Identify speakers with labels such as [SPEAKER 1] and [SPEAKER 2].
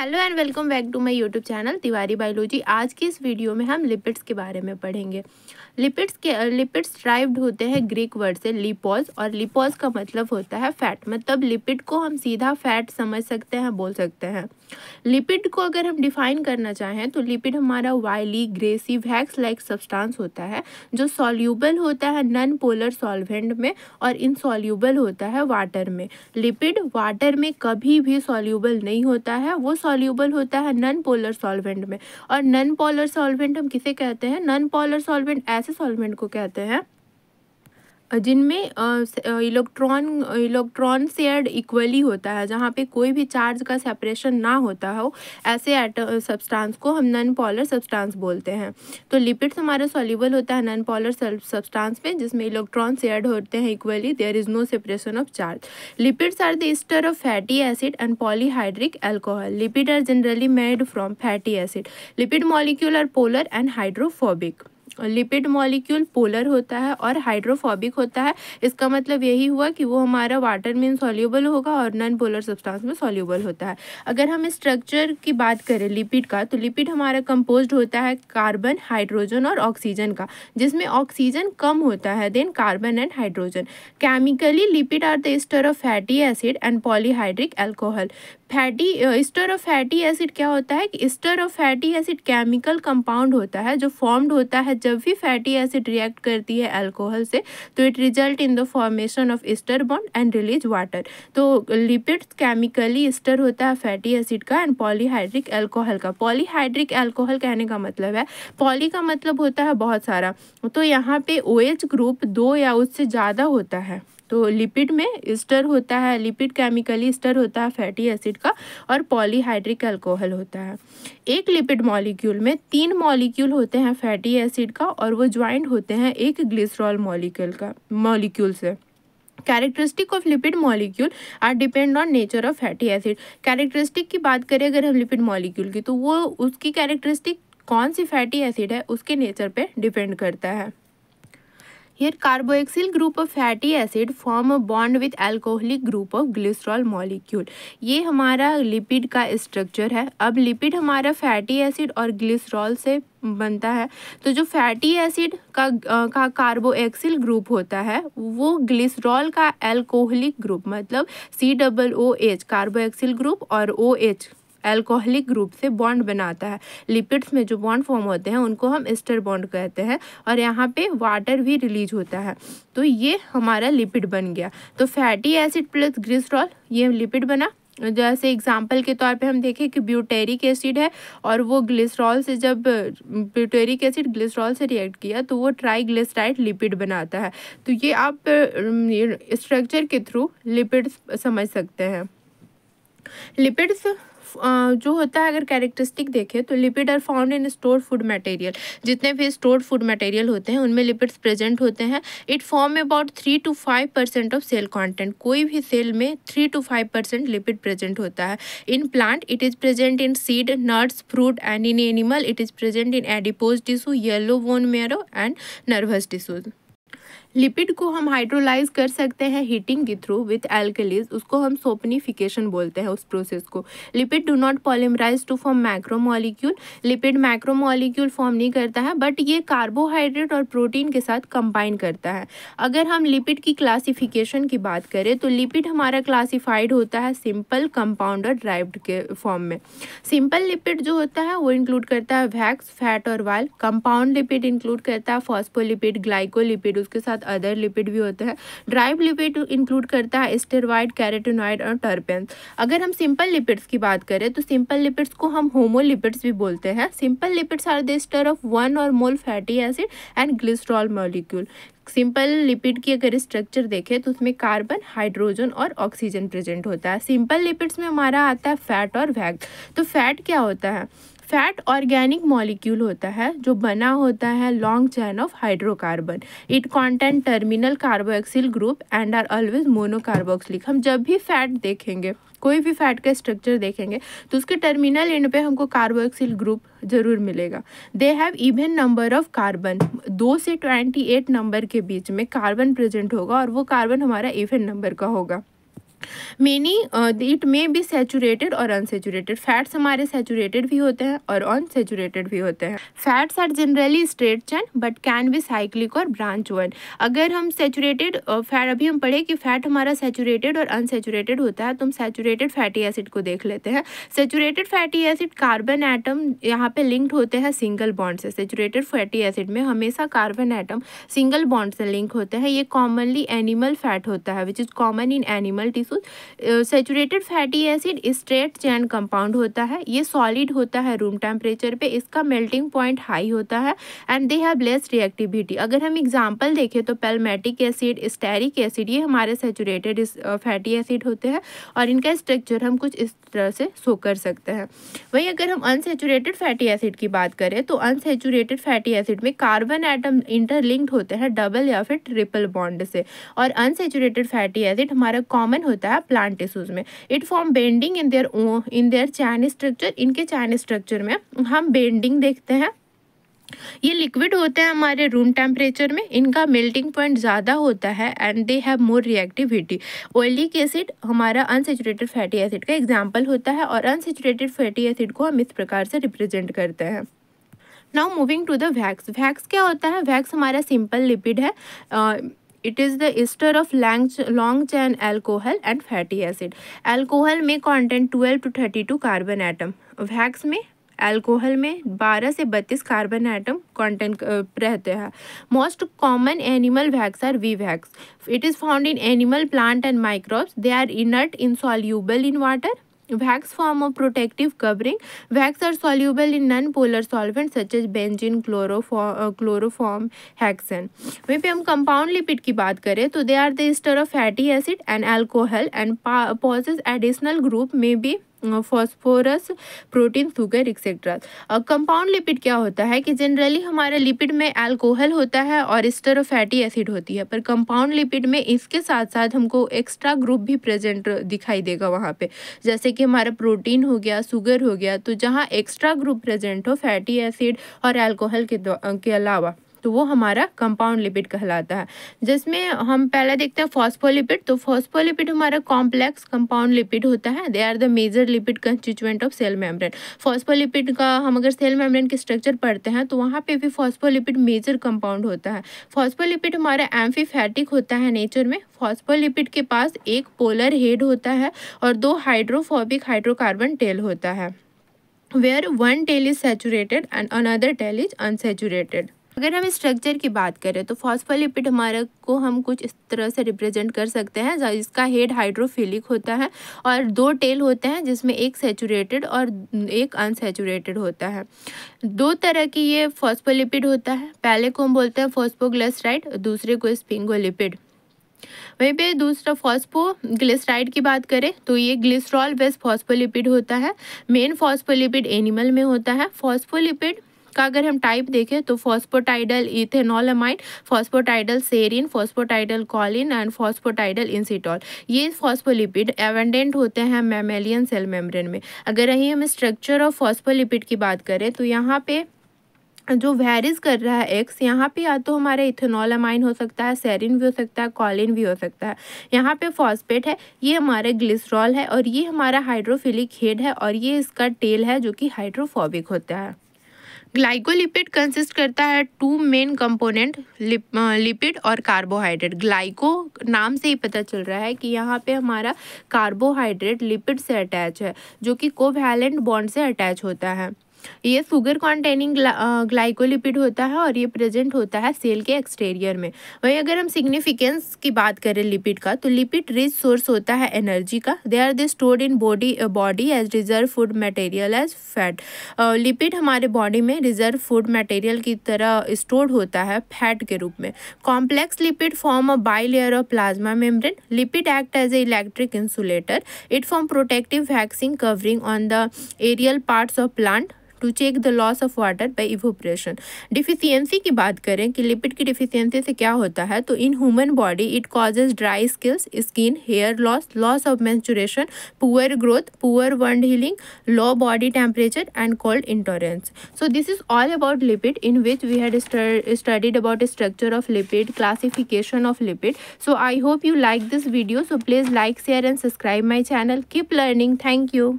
[SPEAKER 1] Hello and welcome back to my YouTube channel Tiwari biology. आज की इस वीडियो में हम लिपिड्स के बारे में पढ़ेंगे। लिपिड्स ड्राइव्ड होते हैं ग्रीक वर्ड से लिपोज, और लिपोज का मतलब होता है फैट। मतलब लिपिड को हम सीधा फैट समझ सकते हैं, बोल सकते हैं। लिपिड को अगर हम डिफाइन करना चाहें तो लिपिड हमारा वाइली ग्रेसी वैक्स लाइक सब्सटेंस होता है जो सॉल्यूबल होता है नॉन पोलर सॉल्वेंट में और इनसॉल्यूबल होता है वाटर में। लिपिड वाटर में कभी भी सॉल्यूबल नहीं होता है, वो सॉल्यूबल होता है नॉन पोलर सॉल्वेंट में। और नॉन पोलर सॉल्वेंट हम किसे कहते हैं? नॉन पोलर सॉल्वेंट ऐसे सॉल्वेंट को कहते हैं जिनमें इलेक्ट्रॉन शेयर्ड इक्वली होता है, जहाँ पे कोई भी चार्ज का सेपरेशन ना होता हो, ऐसे सब्सटेंस को हम नॉन पोलर सब्सटेंस बोलते हैं। तो लिपिड्स हमारा सॉल्यूबल होता है नॉन पोलर सब्सटेंस में जिसमें इलेक्ट्रॉन शेयर्ड होते हैं equally, there is no separation of charge. Lipids are the ester of fatty acid and polyhydric alcohol. Lipid are generally made from fatty acid. Lipid molecule are polar and hydrophobic. Lipid molecule polar होता है और hydrophobic होता है। इसका मतलब यही हुआ कि वो हमारा वाटर में इनसॉल्यूबल होगा और नॉन पोलर सब्सटेंस में सॉल्यूबल होता है। अगर हम स्ट्रक्चर की बात करें लिपिड का, तो लिपिड हमारा कंपोज्ड होता है कार्बन, हाइड्रोजन और ऑक्सीजन का, जिसमें ऑक्सीजन कम होता है than carbon and hydrogen. Chemically lipid are the ester of fatty acid and polyhydric alcohol. Ester of fatty acid क्या होता है कि ester of fatty acid chemical compound होता है जो फॉर्म्ड होता है जब भी फैटी एसिड रिएक्ट करती है अल्कोहल से, तो it result in the formation of ester bond and release water. तो लिपिड्स केमिकली एस्टर होता है फैटी एसिड का एंड पॉलीहाइड्रिक अल्कोहल का। पॉलीहाइड्रिक अल्कोहल कहने का मतलब है, पॉली का मतलब होता है बहुत सारा, तो यहाँ पे OH ग्रुप 2 या उससे ज़्यादा होता है। तो लिपिड में एस्टर होता है, लिपिड केमिकली एस्टर होता है फैटी एसिड का और पॉलीहाइड्रिक अल्कोहल होता है। एक लिपिड मॉलिक्यूल में 3 मॉलिक्यूल होते हैं फैटी एसिड का और वो ज्वाइंट होते हैं एक ग्लिसरॉल मॉलिक्यूल से। Characteristic of lipid molecule are depend on nature of fatty acid. Characteristic की बात करें अगर हम लिपिड मॉलिक्यूल की, तो वो उसकी कैरेक्टरिस्टिक कौन सी फैटी एसिड है उसके नेचर पे डिपेंड करता है। Here carboxyl group of fatty acid form a bond with alcoholic group of glycerol molecule। ये हमारा लिपिड का स्ट्रक्चर है। अब लिपिड हमारा फैटी एसिड और ग्लिसरॉल से बनता है, तो जो फैटी एसिड का कार्बोक्सिल ग्रुप होता है वो ग्लिसरॉल का अल्कोहलिक ग्रुप मतलब COOH कार्बोक्सिल ग्रुप और OH अल्कोहलिक ग्रुप से बॉन्ड बनाता है। लिपिड्स में जो बॉन्ड फॉर्म होते हैं उनको हम एस्टर बॉन्ड कहते हैं और यहाँ पे वाटर भी रिलीज होता है, तो ये हमारा लिपिड बन गया। तो फैटी एसिड प्लस ग्लिसरॉल ये लिपिड बना। जैसे एग्जाम्पल के तौर पे हम देखें कि ब्यूटेरिक एसिड है और वो ग्लिसरॉल से, जब ब्यूटेरिक एसिड ग्लिसरॉल से रिएक्ट किया तो वो ट्राइग्लिसराइड लिपिड बनाता है। तो ये आप स्ट्रक्चर के थ्रू लिपिड्स समझ सकते हैं। लिपिड्स जो होता है अगर कैरेक्टरिस्टिक देखें तो lipid are found in stored food material. जितने भी स्टोर्ड फूड मटेरियल होते हैं उनमें लिपिड्स प्रेजेंट होते हैं। It form about 3 to 5% of cell content. कोई भी सेल में 3 to 5% लिपिड प्रेजेंट होता है। In plant it is present in seed, nuts, fruit and in animal it is present in adipose tissue, yellow bone marrow and nervous tissues. Lipid को हम hydrolyse कर सकते हैं हीटिंग के through with alkalis, उसको हम सोपनिफिकेशन बोलते हैं उस प्रोसेस को। Lipid do not polymerise to form macromolecule. Lipid macromolecule form नहीं करता है बट ये कार्बोहाइड्रेट और प्रोटीन के साथ कंबाइन करता है। अगर हम लिपिड की क्लासिफिकेशन की बात करें तो लिपिड हमारा क्लासिफाइड होता है सिंपल, कंपाउंड और ड्राइव्ड के फॉर्म में। सिंपल लिपिड जो होता है वो इंक्लूड करता है वैक्स, फैट और ऑयल। कंपाउंड लिपिड इंक्लूड करता है फॉस्फोलिपिड, ग्लाइकोलिपिड, उसके साथ अदर लिपिड भी होते हैं। ड्राइव लिपिड इंक्लूड करता है स्टेरॉइड, कैरोटीनॉइड और टर्पेंस। अगर हम सिंपल लिपिड्स की बात करें तो सिंपल लिपिड्स को हम होमोलिपिड्स भी बोलते हैं। Simple lipids are the ester of 1 or more fatty acid and glycerol molecule. Simple lipid की अगर स्ट्रक्चर देखें तो उसमें कार्बन, हाइड्रोजन और ऑक्सीजन प्रेजेंट होता है। सिंपल लिपिड्स में हमारा आता है फैट और वैक्स। तो फैट क्या होता है? फैट ऑर्गेनिक मॉलिक्यूल होता है जो बना होता है long chain of hydrocarbon. It contain terminal carboxyl group and are always monocarboxylic. हम जब भी फैट देखेंगे, कोई भी फैट का स्ट्रक्चर देखेंगे तो उसके टर्मिनल एंड पे हमको कार्बोक्सिल ग्रुप जरूर मिलेगा। They have even number of carbon, 2 से 28 नंबर के बीच में कार्बन प्रेजेंट होगा और वो कार्बन हमारा इवन नंबर का होगा। Many it may be saturated और अनसेचुरेटेड। फैट्स हमारे सैचुरेटेड भी होते हैं और अनसेचुरेटेड भी होते हैं। Fats are generally straight chain but can be cyclic और ब्रांच वन। अगर हम सैचुरेटेड फैट, अभी हम पढ़े कि फैट हमारा सैचुरेटेड और अनसेचुरेटेड होता है, तो हम सैचुरेटेड फैटी एसिड को देख लेते हैं। Saturated fatty acid carbon atom यहाँ पे लिंक्ड होते हैं सिंगल बॉन्ड से। सैचुरेटेड फैटी एसिड में हमेशा कार्बन एटम सिंगल बॉन्ड से लिंक होते हैं। ये कॉमनली एनिमल फैट होता है which is common in animal tissues. Saturated fatty acid straight chain compound होता है। ये सॉलिड होता है रूम टेम्परेचर पे, इसका मेल्टिंग पॉइंट हाई होता है and they have less reactivity. अगर हम एग्जांपल देखें तो पैल्मेटिक एसिड, स्टेरिक एसिड, ये हमारे सैचुरेटेड फैटी एसिड होते हैं और इनका स्ट्रक्चर हम कुछ इस तरह से शो कर सकते हैं। वहीं अगर हम अनसैचुरेटेड फैटी एसिड की बात करें तो अनसैचुरेटेड फैटी एसिड में कार्बन एटम इंटरलिंक्ड होते हैं डबल या फिर ट्रिपल बॉन्ड से, और अनसैचुरेटेड फैटी एसिड हमारा कॉमन होता है प्लांट टिश्यूज में। It form bending in their chain structure. इनके चैन स्ट्रक्चर में हम बेंडिंग देखते हैं। ये लिक्विड होते हैं हमारे रूम टेम्परेचर में, इनका मेल्टिंग पॉइंट ज़्यादा होता है and they have more reactivity. Oleic acid हमारा अनसैचुरेटेड फैटी एसिड का एग्जाम्पल होता है और अनसैचुरेटेड फैटी एसिड को हम इस प्रकार से रिप्रेजेंट करते हैं। Now moving to the wax. Wax क्या होता है? वैक्स हमारा सिंपल लिपिड है। It is the ester of long chain alcohol and fatty acid. Alcohol में content 12 to 32 carbon atom. Wax में, अल्कोहल में 12 से 32 कार्बन एटम कंटेंट रहते हैं। Most common animal wax are bee wax. It is found in animal, plant and microbes. They are inert, insoluble in water. Wax form of protective covering. Wax are soluble in non-polar solvents such as benzene, chloroform, hexane. वहीं पे हम compound lipid की बात करें तो they are the ester of fatty acid and alcohol and possess additional group maybe phosphorus, protein, sugar etcetera. Compound lipid क्या होता है कि जनरली हमारे लिपिड में अल्कोहल होता है और ईस्टर ऑफ फैटी एसिड होती है, पर कंपाउंड लिपिड में इसके साथ साथ हमको एक्स्ट्रा ग्रुप भी प्रेजेंट दिखाई देगा वहाँ पे, जैसे कि हमारा प्रोटीन हो गया, शुगर हो गया। तो जहाँ एक्स्ट्रा ग्रुप प्रेजेंट हो फैटी एसिड और अल्कोहल के अलावा, तो वो हमारा कंपाउंड लिपिड कहलाता है। जिसमें हम पहले देखते हैं फॉस्फोलिपिड। तो फॉस्फोलिपिड हमारा कॉम्प्लेक्स कंपाउंड लिपिड होता है। They are the major lipid constituent of cell membrane. Phospholipid का हम अगर सेल मेम्ब्रेन के स्ट्रक्चर पढ़ते हैं तो वहाँ पे भी फॉस्फोलिपिड मेजर कंपाउंड होता है। फॉस्फोलिपिड हमारा एम्फीफैटिक होता है नेचर में। फॉस्फोलिपिड के पास एक पोलर हेड होता है और 2 हाइड्रोफोबिक हाइड्रोकार्बन टेल होता है, where one tail is saturated and another tail is unsaturated. अगर हम स्ट्रक्चर की बात करें तो फॉस्फोलिपिड हमारे को हम कुछ इस तरह से रिप्रेजेंट कर सकते हैं, जिसका हेड हाइड्रोफिलिक होता है और 2 टेल होते हैं जिसमें एक सैचुरेटेड और एक अनसैचुरेटेड होता है। 2 तरह की ये फॉस्फोलिपिड होता है। पहले को हम बोलते हैं फॉस्फोग्लिसराइड, दूसरे को स्पिंगोलिपिड। वहीं पे दूसरा फॉस्फोग्लिसराइड की बात करें तो ये ग्लिसरॉल बेस्ड फॉस्फोलिपिड होता है। मेन फॉस्फोलिपिड एनिमल में होता है। फॉस्फोलिपिड का अगर हम टाइप देखें तो phosphatidyl इथेनॉलमाइड, phosphatidyl serine, phosphatidyl Colin and phosphatidyl इंसिटॉल, ये फॉस्फोलिपिड एवेंडेंट होते हैं मैमेलियन सेल मेम्ब्रेन में। अगर यही हम स्ट्रक्चर ऑफ फॉस्फोलिपिड की बात करें तो यहाँ पे जो वेरीज कर रहा है एक्स, यहाँ पे या तो हमारा इथेनॉलमाइन हो सकता है, सेरिन भी हो सकता है, कॉलिन भी हो सकता है। यहाँ पे फॉस्फेट है, ये हमारा ग्लिसरॉल है और ये हमारा हाइड्रोफिलिक हेड है और ये इसका टेल है जो कि हाइड्रोफोबिक होता है। ग्लाइकोलिपिड कंसिस्ट करता है 2 मेन कंपोनेंट, लिपिड और कार्बोहाइड्रेट। ग्लाइको नाम से ही पता चल रहा है कि यहाँ पे हमारा कार्बोहाइड्रेट लिपिड से अटैच है, जो कि कोवैलेंट बॉन्ड से अटैच होता है। ये शुगर कॉन्टेनिंग ग्लाइकोलिपिड होता है और ये प्रेजेंट होता है सेल के एक्सटीरियर में। वहीं अगर हम सिग्निफिकेंस की बात करें लिपिड का, तो लिपिड रिच सोर्स होता है एनर्जी का। They are they stored in body as reserve food material as fat. Lipid हमारे बॉडी में रिजर्व फूड मटेरियल की तरह स्टोर्ड होता है फैट के रूप में। Complex lipid form a bilayer of plasma membrane. Lipid act as a electric insulator. It form protective waxen covering on the aerial parts of plant to check the loss of water by evaporation. Deficiency की बात करें कि lipid की deficiency से क्या होता है, तो in human body it causes dry skin, hair loss, loss of menstruation, poor growth, poor wound healing, low body temperature and cold intolerance. So this is all about lipid, in which we had studied about the structure of lipid, classification of lipid. So I hope you like this video. So please like, share and subscribe my channel. Keep learning. Thank you.